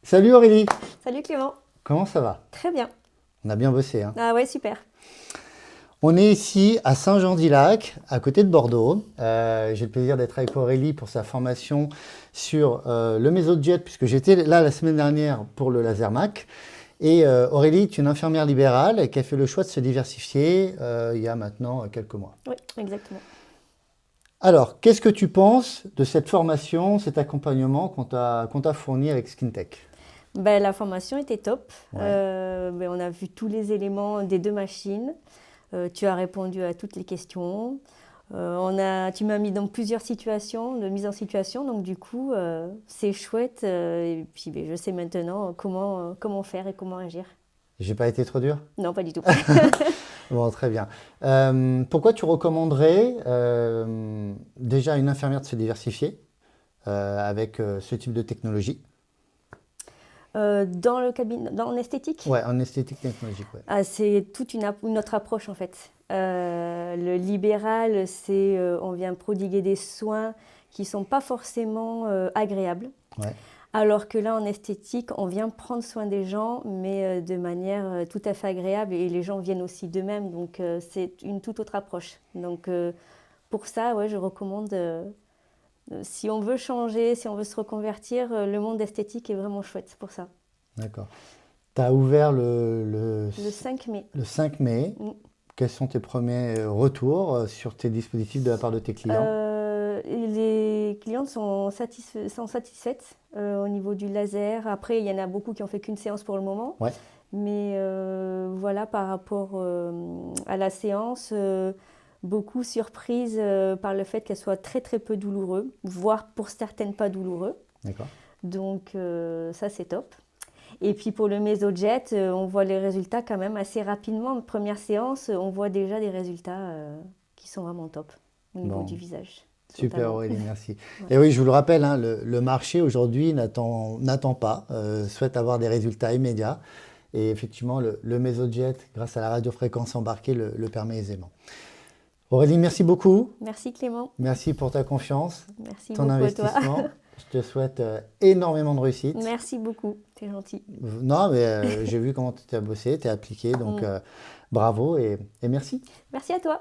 Salut Aurélie, Salut Clément, comment ça va? très bien. On a bien bossé, hein. Ah ouais, super. On est ici à Saint-Jean-d'Ilac, à côté de Bordeaux. J'ai le plaisir d'être avec Aurélie pour sa formation sur le Mesojet, puisque j'étais là la semaine dernière pour le LaserMac. Et Aurélie est une infirmière libérale qui a fait le choix de se diversifier il y a maintenant quelques mois. Oui, exactement. Alors, qu'est-ce que tu penses de cette formation, cet accompagnement qu'on t'a fourni avec SkinTech? Ben, la formation était top. Ouais. On a vu tous les éléments des deux machines. Tu as répondu à toutes les questions. Tu m'as mis dans plusieurs situations de mise en situation. Donc du coup, c'est chouette. Et puis je sais maintenant comment faire et comment agir. J'ai pas été trop dur? Non, pas du tout. Bon, très bien. Pourquoi tu recommanderais déjà à une infirmière de se diversifier avec ce type de technologie? Dans le cabinet, en esthétique, Ouais, en esthétique technologique, ouais. c'est toute une autre approche en fait. Le libéral, on vient prodiguer des soins qui ne sont pas forcément agréables, Ouais, alors que là en esthétique, on vient prendre soin des gens, mais de manière tout à fait agréable et les gens viennent aussi d'eux-mêmes, donc c'est une toute autre approche. Donc pour ça, ouais, je recommande, si on veut changer, si on veut se reconvertir, le monde esthétique est vraiment chouette pour ça. d'accord. Tu as ouvert le Le 5 mai. le 5 mai. Mm. Quels sont tes premiers retours sur tes dispositifs de la part de tes clients? Les clientes sont satisfaites au niveau du laser. Après, il y en a beaucoup qui ont fait qu'une séance pour le moment. Ouais, Mais voilà, par rapport à la séance, beaucoup surprises par le fait qu'elle soit très très peu douloureuse, voire pour certaines pas douloureux. d'accord. Donc ça, c'est top. Et puis pour le Mesojet, on voit les résultats quand même assez rapidement. Première séance, on voit déjà des résultats qui sont vraiment top au niveau Bon, du visage, super notamment. Aurélie, merci. Et Voilà. oui, je vous le rappelle, hein, le marché aujourd'hui n'attend pas, souhaite avoir des résultats immédiats. Et effectivement, le Mesojet, grâce à la radiofréquence embarquée, le permet aisément. Aurélie, merci beaucoup. Merci Clément, Merci pour ta confiance, merci ton beaucoup à toi. investissement. Je te souhaite énormément de réussite. Merci beaucoup, t'es gentil. Non, mais j'ai vu comment tu as bossé, tu as appliqué, donc Mm. bravo et merci. Merci à toi.